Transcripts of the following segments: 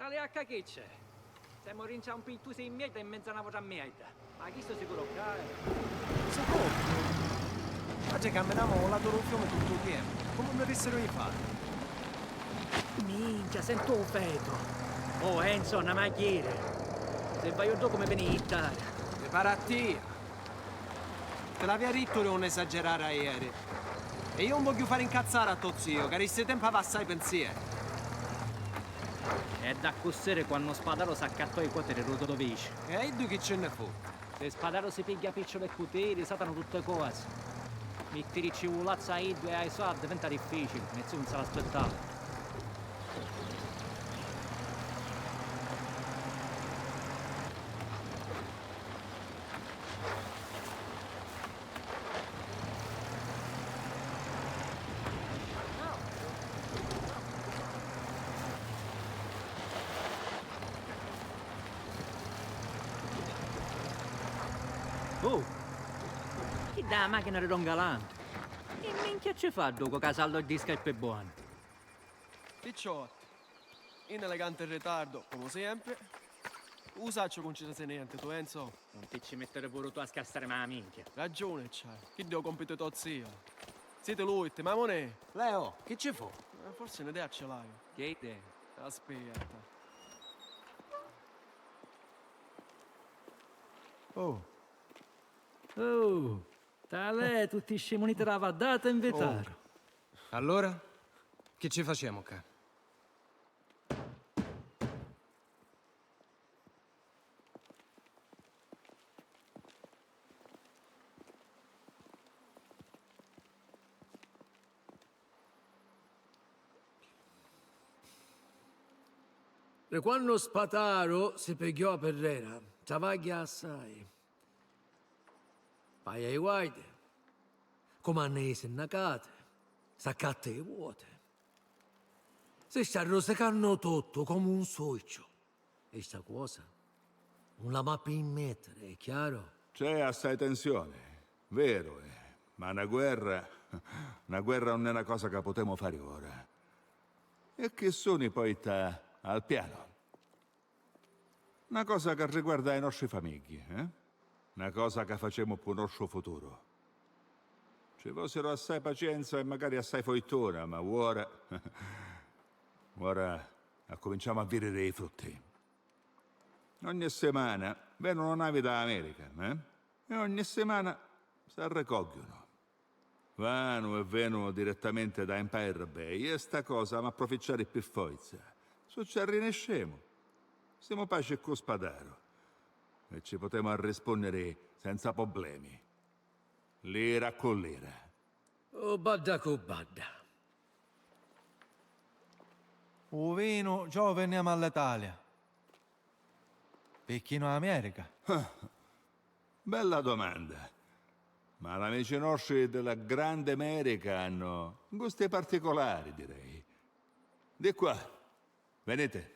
Tale H che c'è? Siamo rinciati un pittu sei in mezzo e in mezzo a una voce a merda. Ma chi sto sicuro che Secondo? Oggi camminiamo lato del fiume tutto pieno. Come mi dissero di fare? Minchia, sento un feto. Oh, Enzo, una magliera. Se vai io come venite? Preparati. Te l'avevo detto di non esagerare ieri. E io non voglio fare incazzare a tuo zio, che a questo tempo va assai pensieri. È da cussere quando spadaro si accattò i quattro roto dovesci. E tu che ce ne fu? Se spadaro si piglia picciolo e cuteri, satano tutte cose. Metterci un lazzo ai due e ai soldi diventa difficile, nessuno se l'aspettava. Oh! Chi dà la macchina di Don Galante? E minchia ci fa dopo casallo di scarpe buone? Picciotto. In elegante ritardo, come sempre. Usaccio con ci niente, tu Enzo. Non ti ci mettere pure tu a scassare ma la minchia. Ragione c'hai. Chi devo compito tuo zio? Siete lui, te mamone? Leo, che ci fu? Forse un'idea ce l'hai. Che idea? Aspetta. Oh, Oh! Tale, tutti scemuniti dava data invitare. Allora? Che ci facciamo qua? E quando Spataro si pigliò a Perrera, travaglia assai. Vai ai guaide, comandai sindacate, saccatte le vuote. Si sta rosicando tutto come un socio. E sta cosa non la va più immettere, è chiaro? c'è assai tensione, vero, ma una guerra non è una cosa che potremo fare ora. E che sono poi al piano? Una cosa che riguarda i nostri famigli, eh? Una cosa che facciamo per il nostro futuro. Ci fossero assai pazienza e magari assai foittona, ma ora... ora cominciamo a vedere i frutti. Ogni settimana vengono navi da America, eh? E ogni settimana si raccogliono. Vanno e vengono direttamente da Empire Bay e sta cosa mi approfittare per forza. Su ci rinescemo. Siamo pace con Spadaro. E ci potremo rispondere senza problemi. Lira con lira. Oh, badda con badda. O vino, già veniamo all'Italia. Perché in America? Bella domanda. Ma gli amici nostri della Grande America hanno gusti particolari, direi. Di qua. Venite.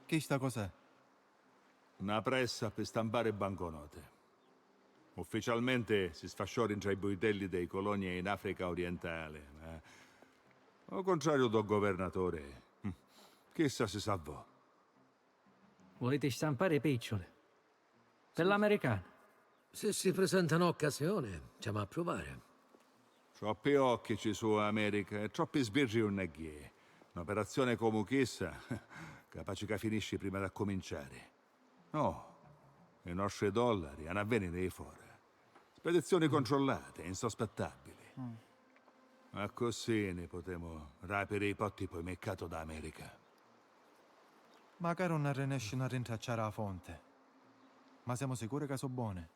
Che sta cos'è? Una pressa per stampare banconote. Ufficialmente si sfasciò tra i buitelli dei colonie in Africa orientale, ma al contrario del governatore, chissà si salvò. Volete stampare picciole? Per l'americano? Se si presenta un'occasione, stiamo a provare. Troppi occhi ci su America e troppi sbirri un neghie. Un'operazione come questa, capace che finisci prima di cominciare. No, i nostri dollari hanno a venire fuori. Spedizioni controllate, insospettabili. Ma così ne potremo rapire i potti poi mercato d'America. Magari non riescono a rintracciare la fonte. Ma siamo sicuri che sono buone?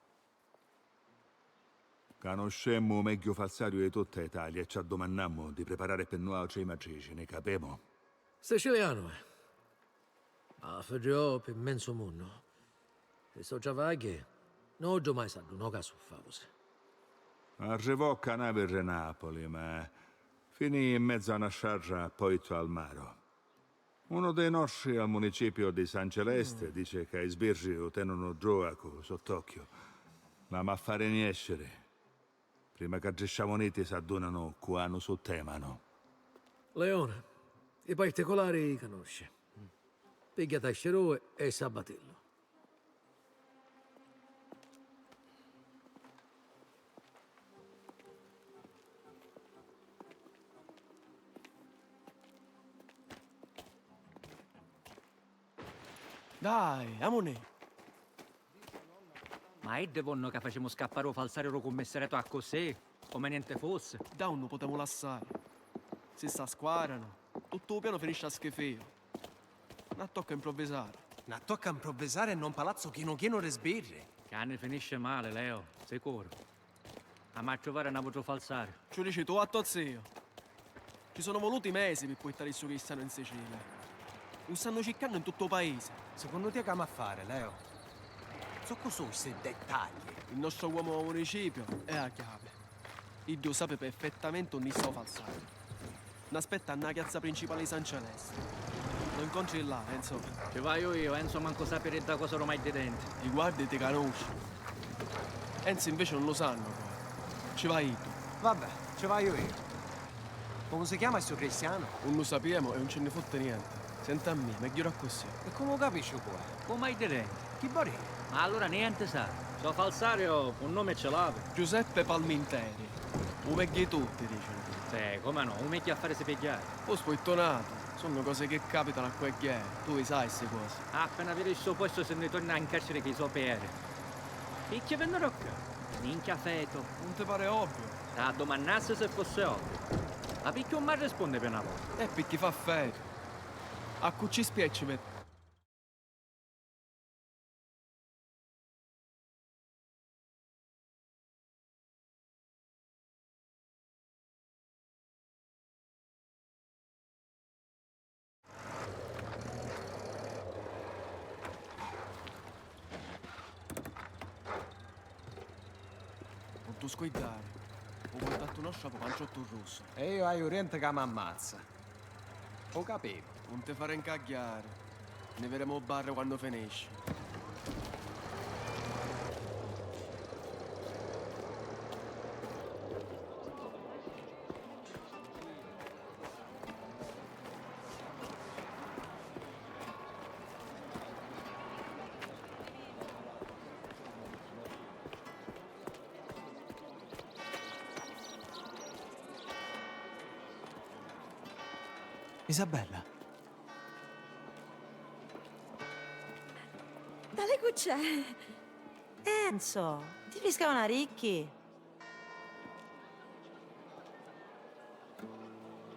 Conoscemmo meglio falsario di tutta Italia e ci addomannammo di preparare per noi altre matrici, ne capemo? Siciliano, Ah, ferrò per mezzo mondo. E sto già vaghe, non ho mai stato, no caso favose. Arrivò a Canave per Napoli, ma finì in mezzo a una sciarra a Poito al Maro. Uno dei nostri al municipio di San Celeste dice che i sbirri lo tenono droaco sott'occhio, ma a fare niente. Prima che gli sciamoniti si adunano quando su temano. Leone, i particolari conosce. Piglia Tasceroe e Sabatello. Dai, amone. Ma è de vonno che facciamo scappare o falsare lo commissariato a così, come niente fosse. Da non potevo lasciare. Si sta squadrano. Tutto il piano finisce a schifio. Non tocca improvvisare. Non tocca improvvisare e non palazzo chino di sbirri. Cane finisce male, Leo, sicuro. Ma a trovare una voce falsare. Ci dici tu a tuo zio. Ci sono voluti mesi per portare il suo cristiano in Sicilia. Lo stanno cercando in tutto il paese. Secondo te che a fare, Leo? So cosa questi dettagli? Il nostro uomo municipio è la chiave. Il Dio sa perfettamente ogni sto falsare. Non aspetta nella piazza principale di San Celeste. Lo incontri là, Enzo. Ci vado io, Enzo manco sapere da cosa ormai di dentro. Ti guardi e ti conosci. Enzo invece non lo sanno poi. Ci vai tu. Vabbè, ci vado io. Come si chiama il suo cristiano? Non lo sappiamo e non ce ne fotte niente. Senta a me, meglio così. E come capisci qua? Come hai di dentro? Chi bari? Ma allora niente sa. So falsario, un nome ce l'ave. Giuseppe Palminteri. Un vecchio tutti, dicono. Sì, come no, un metti a fare se pigliare. Poi spottonato. Sono cose che capitano a quel che è. Tu le sai queste cose. Appena vedi il suo posto se ne torna in carcere che so per. E che vennero qua? Minchia feto. Non ti pare ovvio? A domandarsi se fosse ovvio. Ma perché non mi risponde per una volta? E perché fa feto. A cui ci spiace me. Non ti scoidare. Ho contatto uno sciapo panciotto rosso. E io hai Oriente che mi ammazza. Ho capito. Non ti fare incagliare. Ne vedremo al bar quando finisci. Isabella, Tale c'è? Enzo, ti riscavano ricchi.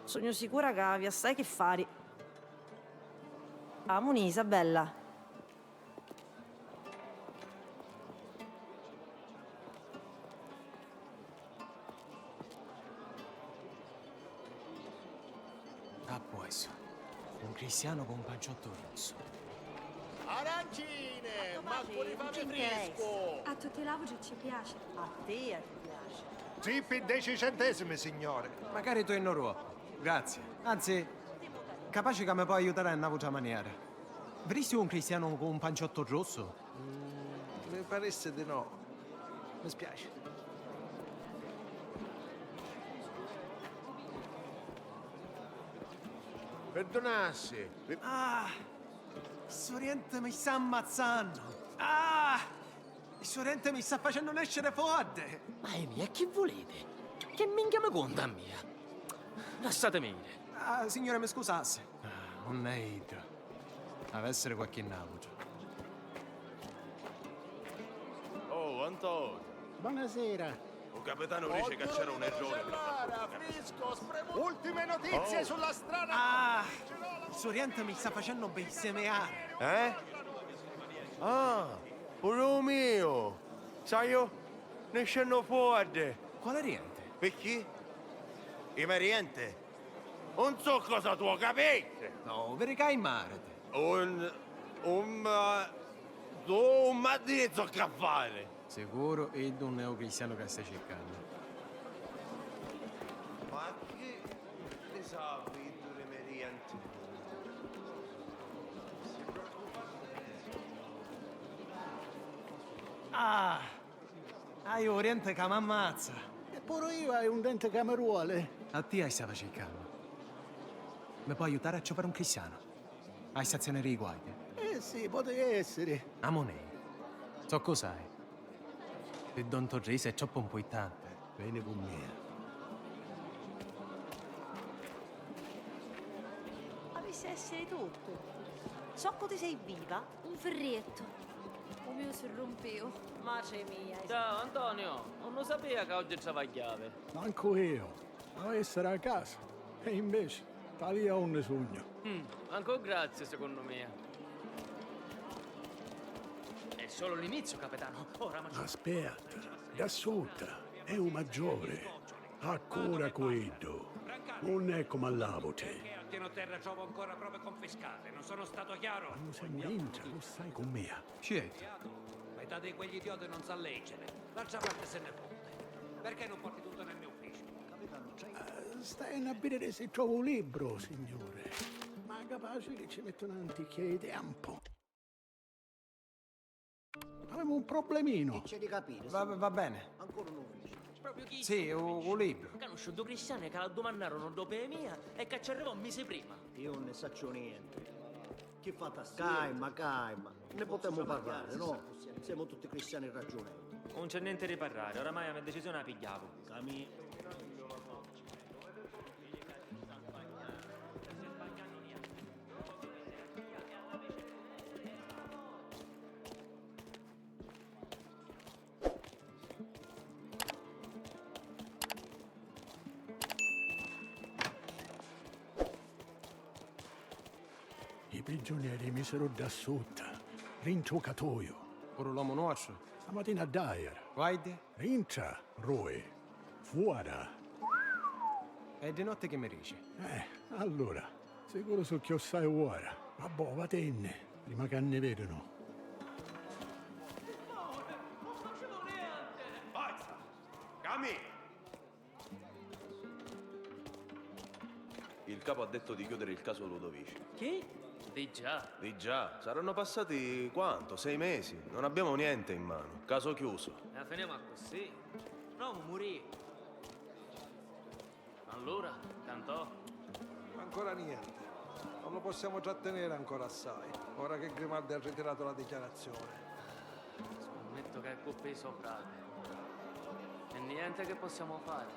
Sono sicura che vi assai che fare. Amoni, Isabella. ah, può essere. Un cristiano con un panciotto rosso. Arancine, manco di fame fresco. A tutti l'avoce ci piace. A te ti piace. Zippi 10 centesimi, signore. Magari tu in ruolo. Grazie. Anzi, capace che mi può aiutare a una voce maniera. Veristi un cristiano con un panciotto rosso? Mi paresse di no. Mi spiace. Perdonassi. Ah! Il Sorrente mi sta ammazzando! Ah! Il Sorrente mi sta facendo nascere fuori! Ma mia, che volete? Che minchia mi conta mia? Lasciatemi dire. Ah, signore, mi scusasse. Ah, un neid. Deve essere qualche navice. Oh, Antonio. Buonasera. Un capitano dice che c'era un errore. Ultime notizie sulla strada. Ah! Il Sorrente mi sta facendo bestemmiare! Eh? Ah, pure mio. Sai io? Ne scendo fuori. Quale riente? Perché? Il meriente? Non so cosa tu capite. No, vericai in mare. Un un maddinezzo a fare. Sicuro è un neocristiano che stai cercando. Ma che ne sa, due mediante? Ah! Hai Oriente che mi ammazza. Eppure io hai un dente cameruole. A te stava cercando. Mi puoi aiutare a trovare un cristiano? Hai stazione di guardia? Eh sì, poteva essere. Amonei. So cos'hai. Il Don Torrese è troppo importante. Vieni con me. Avessi essere tutto. So che ti sei viva. Un ferretto. O mio si rompeo. Mace mia. Ciao Antonio, non lo sapeva che oggi travagliave. Manco io. Devo essere a casa. E invece, tali ho un sogno. Ancora grazie, secondo me. È solo l'inizio, capitano. Ora ma... Aspetta, da sotto è un maggiore. Ha cura quello. Non è come all'avote. Piano terra trovo ancora prove confiscate, non sono stato chiaro? Quando siamo dentro, lo sai con me. Scelta. Metà di quegli idioti non sa leggere, l'altra parte se ne fotte. Perché non porti tutto nel mio ufficio? Stai a vedere se trovo un libro, signore. Ma capace che ci mettono antiche idee un po'. Avevo un problemino. Va bene. Proprio chi? Sì, un libro. Conosco due cristiani che la domandarono dopo la mia e che ci arrivò un mese prima. Io non ne saccio niente. Che fate? Calma. Ne potremmo parlare, no? Siamo tutti cristiani ragionevoli. Non c'è niente di parlare, oramai la mia decisione la pigliavo. Cami. I prigionieri misero da sotto. Rinciocatoio. Pure l'uomo nostro. Stamattina a Dyer. Guardi. Rincia, Roy. Fuori. E di notte che mi dici? Allora, sicuro sul chiossai ora. Vabbè, va tenne, prima che ne vedono. Cami! Il capo ha detto di chiudere il caso Ludovici. Chi? Di già. Di già, saranno passati quanto? 6 mesi? Non abbiamo niente in mano. Caso chiuso. La finiamo così. No, morì. Allora, cantò. Ancora niente. Non lo possiamo trattenere ancora assai. Ora che Grimaldi ha ritirato la dichiarazione. Scommetto che è colpa di suo frate. E niente che possiamo fare.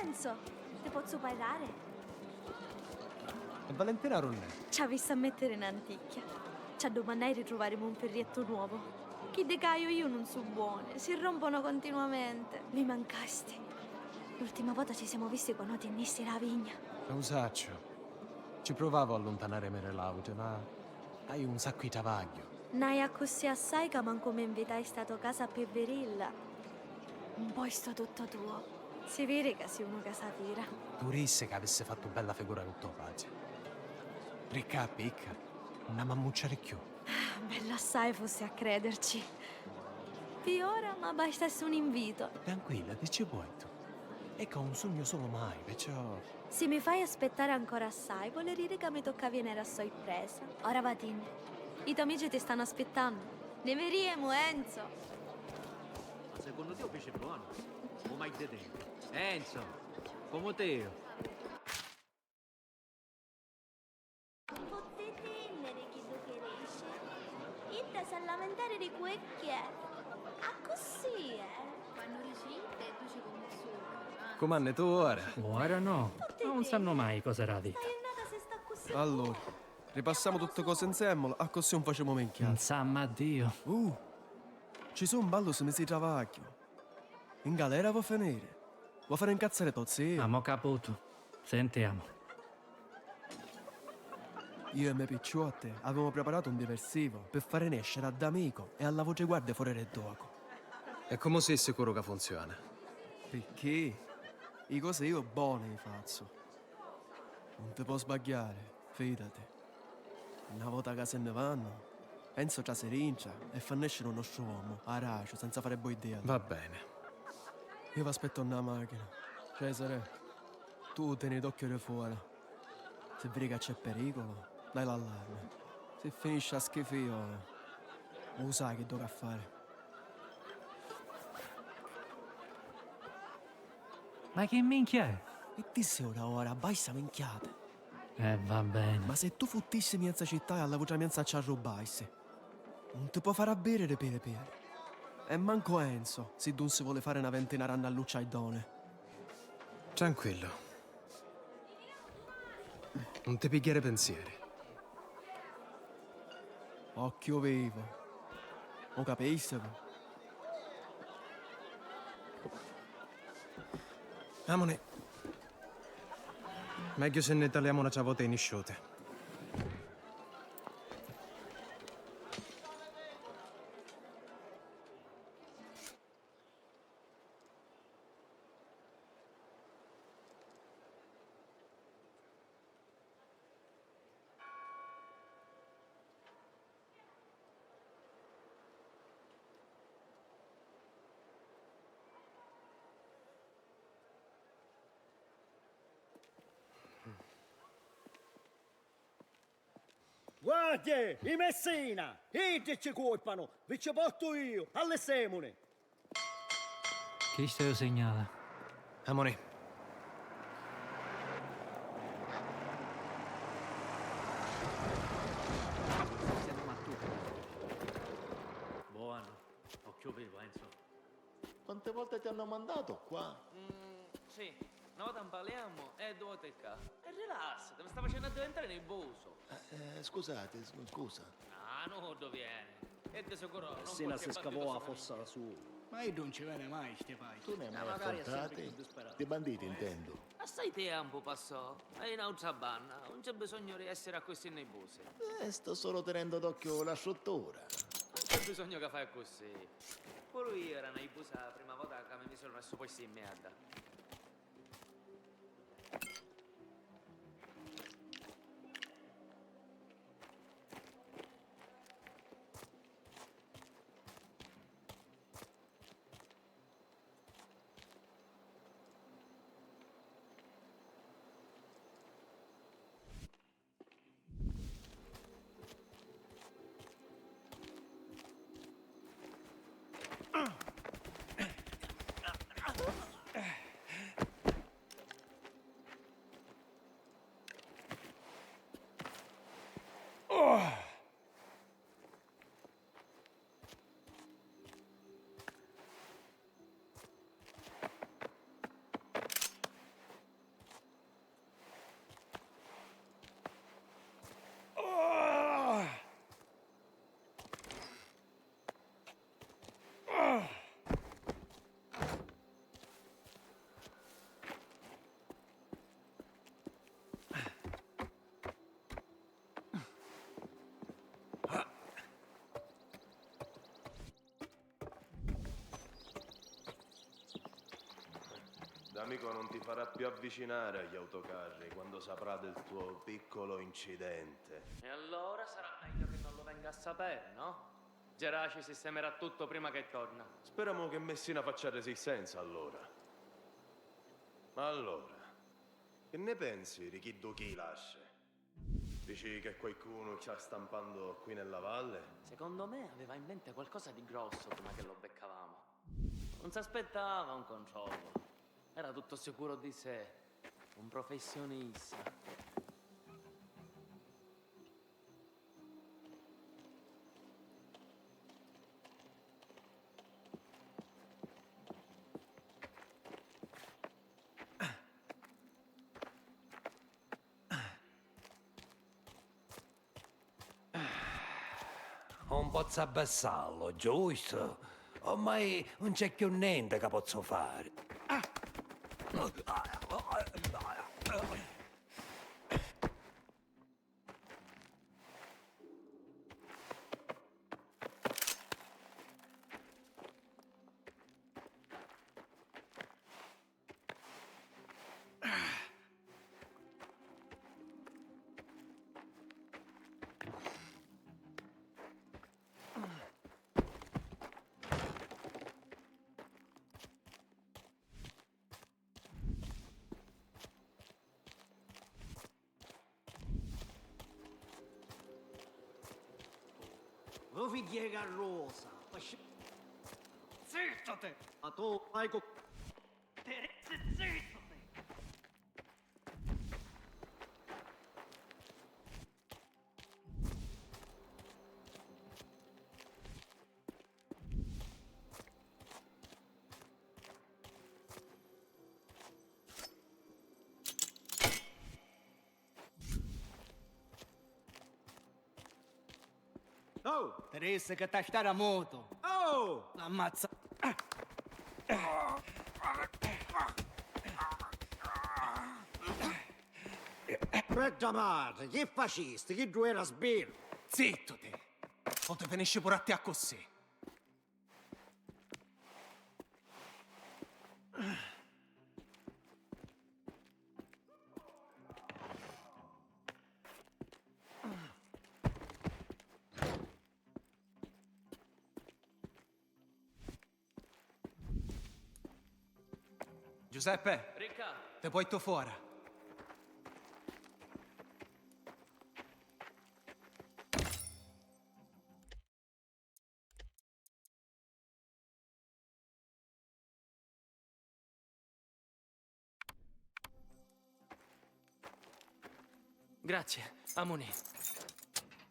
Enzo, ti posso parlare? E Valentina Ronne? Ci ha visto a mettere in anticchia. Ci ha domandato di trovare un ferrietto nuovo. Chi de caio io non so buone, si rompono continuamente. Mi mancasti. L'ultima volta ci siamo visti quando tennisti la vigna. Lo saccio. Ci provavo a allontanare me laute, ma hai un sacco di travaglio. Nai così assai che manco mi invitai stato a casa per verilla. Un po' sto tutto tuo. Si vede che sei uno che sa tira. Tu risse che avesse fatto bella figura con tuo padre. Ricca picca, una mammuccia ricchiù. Bella assai fosse a crederci. Di ora ma bastasse un invito. Tranquilla, dici puoi tu. E che ho un sogno solo mai, perciò... Se mi fai aspettare ancora assai, vuol dire che mi tocca venire a sorpresa. Ora vatin. I tuoi amici ti stanno aspettando. Ne vedremo, Enzo. Ma secondo te pesce buono? O mai di te? Enzo, come te? Potete tenere chi tu querisce. Itta sa lamentare di quel che è. Ah, così, Quando ricite, tu ci come su. Com'anne tu ora? Ora no, non sanno mai cosa era di. Allora, ripassiamo tutte cose insieme, a così non facciamo minchiare. Non sa ma Dio. Ci sono un ballo se mi si travaglio. In galera vuoi finire? Vuoi fare incazzare tozzi? Amo caputo. Sentiamo. Io e i miei picciotte avevamo preparato un diversivo per fare nascere ad amico e alla voce guardia fuori del doco. E come sei sicuro che funziona? Perché? I cose io buone li faccio. Non ti può sbagliare, fidati. Una volta che se ne vanno, penso già si rincia e fa nascere un nostro uomo, aracio, senza fare idea. Va bene. Io vi aspetto nella macchina. Cesare, tu tieni d'occhio di fuori. Se vedi che c'è pericolo, dai l'allarme. Se finisce a schifio, lo sai che tocca fare. Ma che minchia è? E disse ora, baissa minchiate. Va bene. Ma se tu futtissi mezza città e alla voce mezza ci arrubaissi, non ti può fare a bere de pere. E manco Enzo, se non si vuole fare una ventina ranna a luccia e done. Tranquillo. Non ti pigliare pensieri. Occhio vivo. Lo capisci? Amone. Meglio se ne tagliamo una ciavote in isciote. Guardie, i Messina! Iddi ci colpano! Vi ci porto io, alle semone! Chi stai segnala? Amone. Buono. Occhio vivo, Enzo. Quante volte ti hanno mandato qua? Sì, una volta parliamo e due tecca. E rilassati, mi sta facendo addiventare nervoso. Scusate, scusa. Ah, no, dove viene? E di sicuro non Sina qualche si bandito scavò a sua fossa famiglia. sua. Ma io non ci viene mai, ste pai. Tu ne hai mai magari è sempre affrontati? più disperato. Di banditi, intendo. Assai tempo passò, e in altra banna, non c'è bisogno di essere a questi nervosi. Sto solo tenendo d'occhio la struttura. Non c'è bisogno che fai così. Pure io era una ibusa la prima volta che mi sono messo poi in merda. D'amico non ti farà più avvicinare agli autocarri quando saprà del tuo piccolo incidente. E allora sarà meglio che non lo venga a sapere, no? Geraci sistemerà tutto prima che torna. Speriamo che Messina faccia resistenza allora. Allora, che ne pensi di chi lascia? Dici che qualcuno sta stampando qui nella valle? Secondo me aveva in mente qualcosa di grosso prima che lo beccavamo. Non si aspettava un controllo. Era tutto sicuro di sé. Un professionista. Un po' abbassarlo, giusto? Ormai non c'è più niente che posso fare. tu figli carrosa. Zitto te! Ma tu hai co... Terezze, zitto te! Oh! Teresa che ta stare a moto. Oh! L'ammazza. Reggia madre, che facesti? Che tu era sbirro? Zitto te! O te finisce pure a te a così. Giuseppe, Ricca, te puoi tu fuori. grazie, amoni.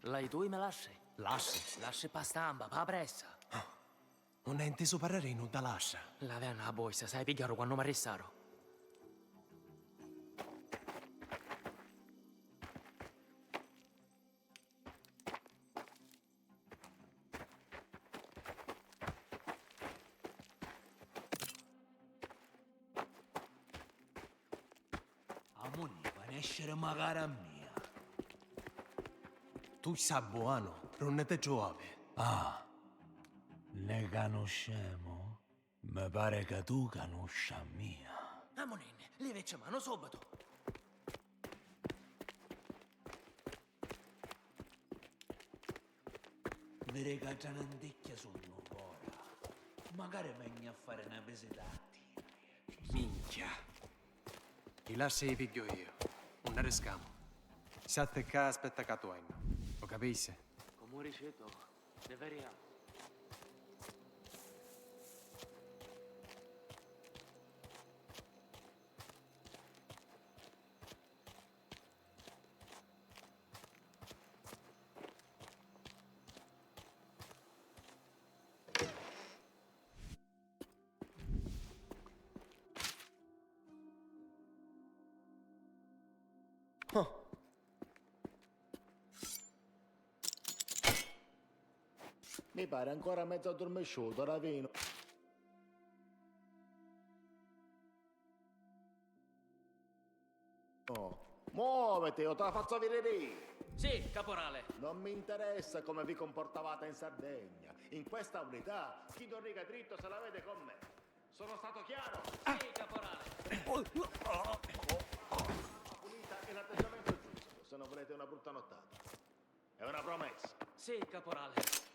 Lei tu me lasci? Lascia. Lasci pa stampa, pa pressa. Non è inteso parlare in da lascia. La vena a boissa, sai pigliare quando mi arrestarono. Amoni, puoi essere magari a mia. Tu sei buono, non ne te giove. Ah, ne conosciamo? Mi pare che tu conosci a mia. Amonin, li vecchia mano subito. Vede che già non dicchia sono ora. Magari meglio a fare una visitati. Minchia. I lasci piglio io. Un ne riscamo. Si attecca aspetta che tu lo capisci? Come riceto, deveria. Mi pare ancora mezzo addormesciuto, Ravino. Oh, muovete o te la faccio vedere. Sì, caporale. Non mi interessa come vi comportavate in Sardegna. In questa unità, chi non riga dritto se la vede con me. Sono stato chiaro? Sì, caporale. La pulita è l'atteggiamento giusto, se non volete una brutta nottata. È una promessa. Sì, caporale.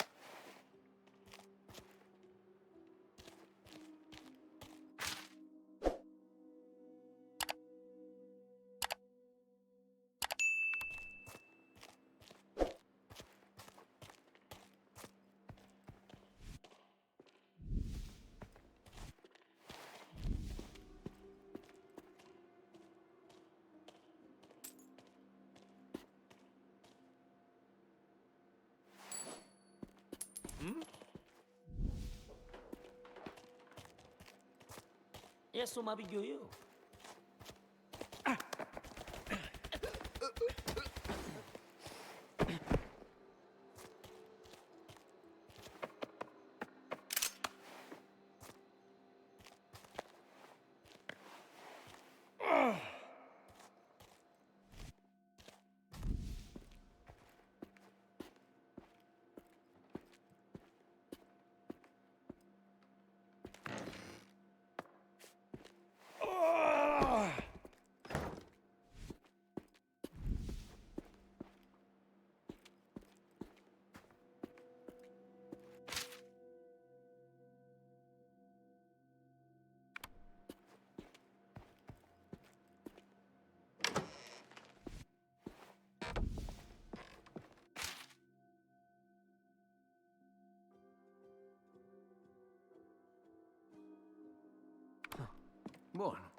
E adesso mi piglio io. Buono.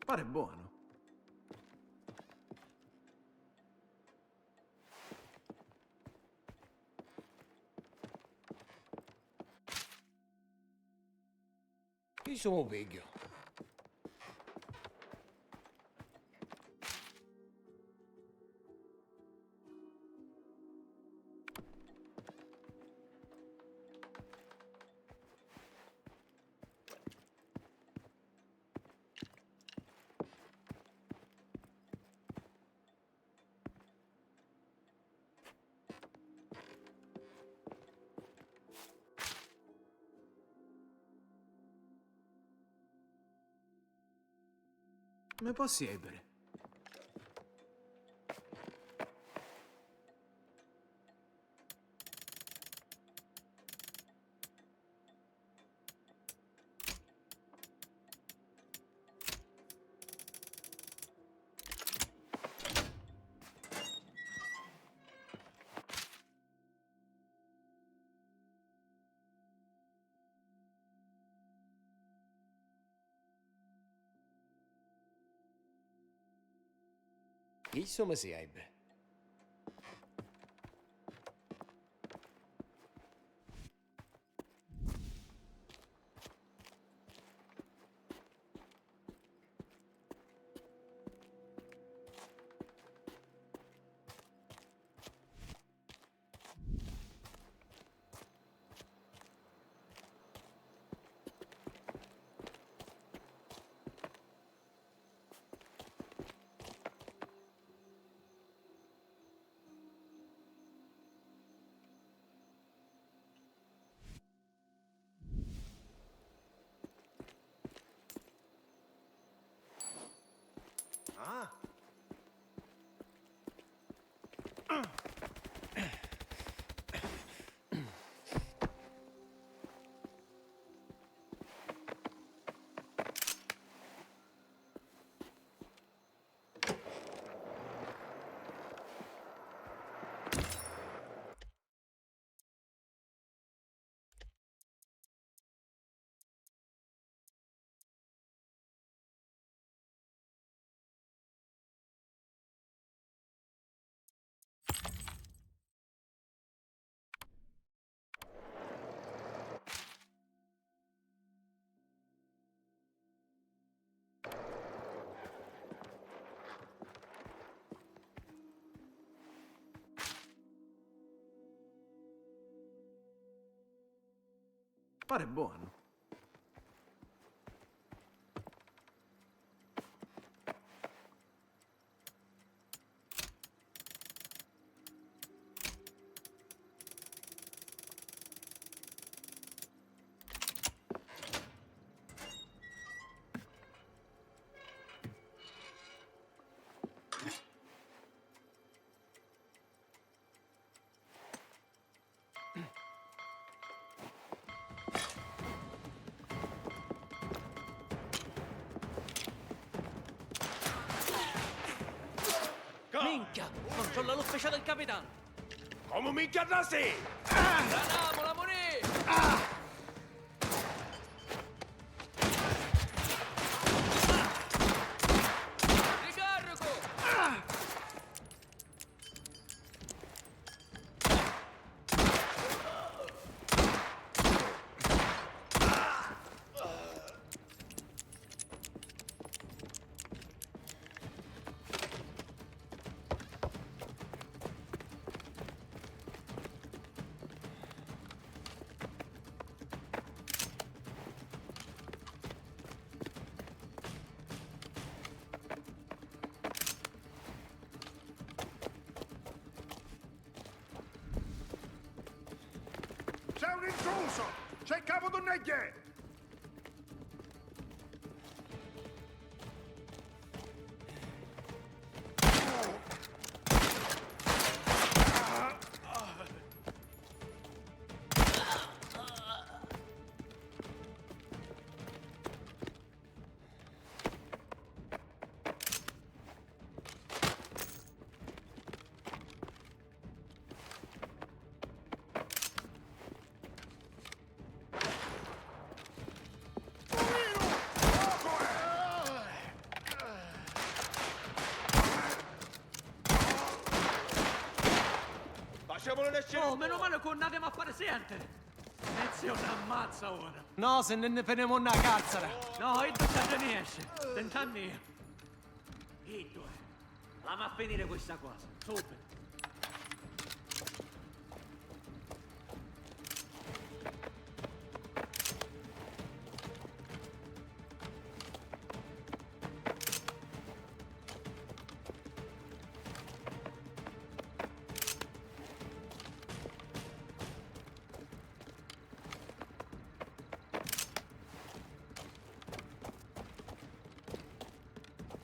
Pare buono. Chi sono vecchio? Come possibile? Insomma si ebbe. Ah. Pare buono. Minchia! Controlla l'ufficio del capitano! Come minchia da sé? Andiamo, la moneta! Ricarico! C'è un intruso! C'è il capo d'Onneghe! ne scende. Oh, meno male che non andiamo a fare sempre. Mezzo non ammazza ora. No, se ne prendiamo una cazzara. No, io non ci riesce. Tent'anni io. I due. Andiamo a finire questa cosa. Subito.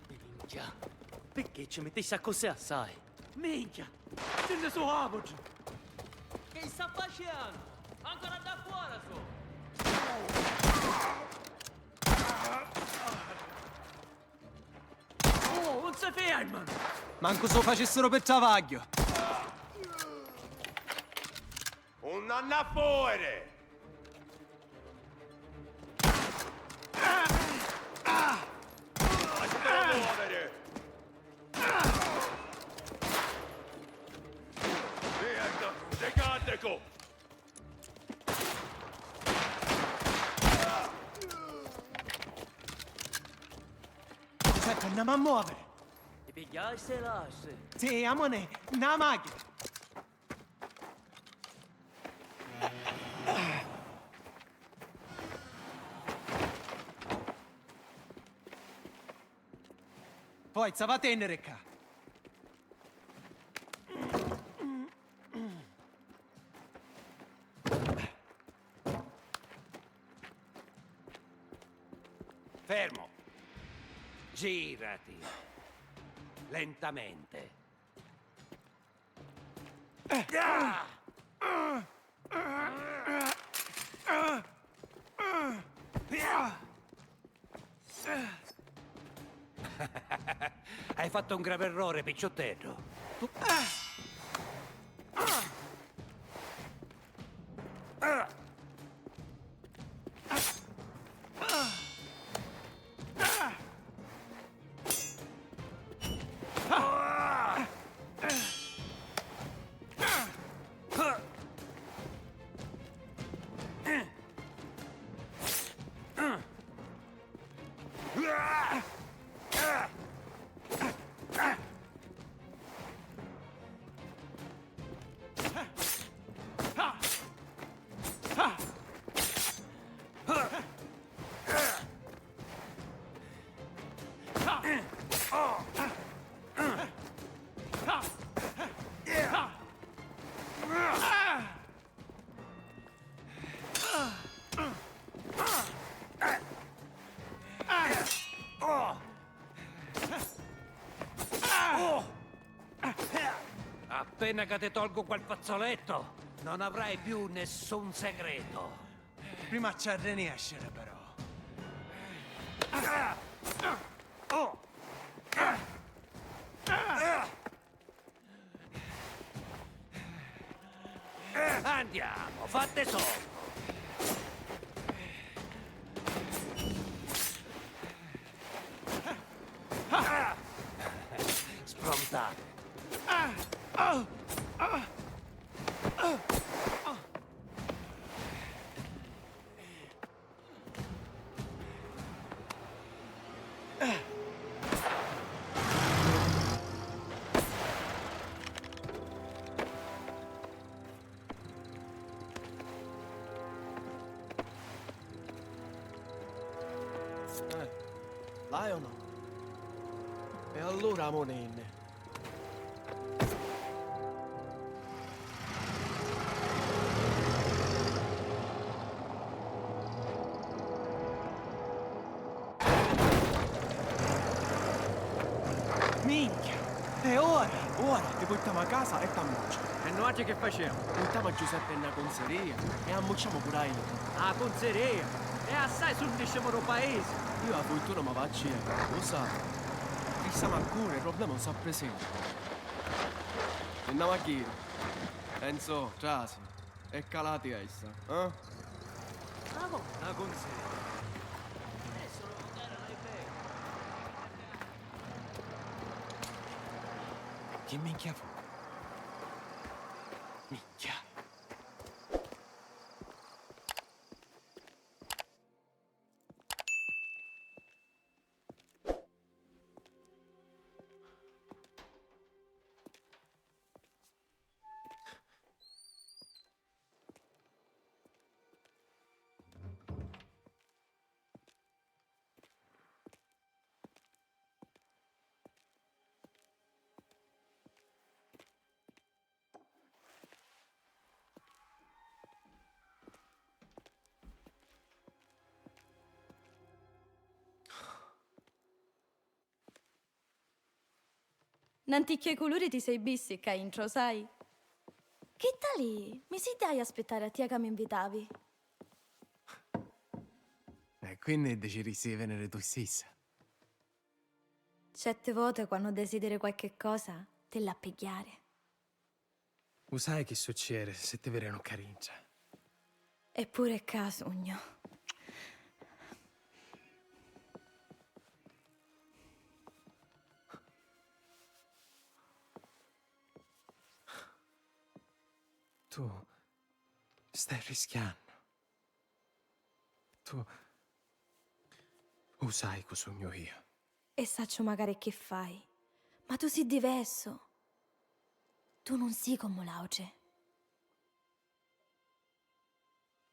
Minchia, perché ci mettessi a così assai? Minchia. Ce ne so apoggi. Che sta facendo? Ancora da fuori so! Oh, non si ferma. Manco se lo facessero per travaglio. Un anno a fuori! Lasciatelo muovere! Merda, segateco! Giuseppe, andiamo a muovere. Ti pigliai se lasci. Sì, amone, una macchina. Forza, va a tenere qua. Fermo. Girati. Lentamente. Hai fatto un grave errore, picciottello. Appena che ti tolgo quel fazzoletto, non avrai più nessun segreto. Prima c'è da riescere, però. Andiamo, fate solo. Sprontate. L'hai o no? E allora, monenne. Minchia! E ora? Ora ti portiamo a casa e t'ammucciamo. E noi oggi che facciamo? Portiamo a Giuseppe in una conseria e ammucciamo pure a io. Ah, conseria! E assai sundisciamo lo paese! Io la fortuna mi faccio, lo sai. Chissà ma cura, il problema non sa presente. Andiamo a Ghiro. Enzo, Trasi, e calati essa, eh? Bravo, una consiglio. Adesso lo mandarono ai bei. Che minchia fu? Minchia. Nanticchia i colori ti sei bissicca, intro, sai? Che tali? Mi si dai aspettare a te che mi invitavi? E quindi decidi di venire tu stessa. Certe volte quando desideri qualche cosa, te la pigliare. Sai che succede se ti vedono carincia? Eppure casugno. Tu stai rischiando. Tu sai cosa sogno io. E saccio magari che fai. Ma tu sei diverso. Tu non sei come l'auge.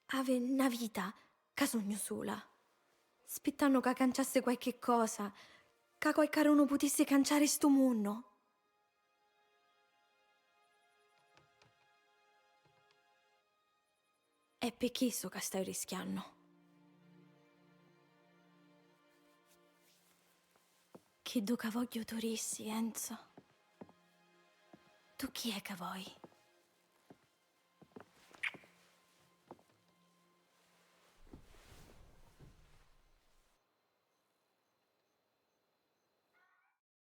Ave una vita che sogno sola. Aspettando che canciasse qualche cosa. Che qualcuno potesse canciare sto mondo. È per questo che stai rischiando. Che do che voglio turissi, Enzo. Tu chi è che vuoi?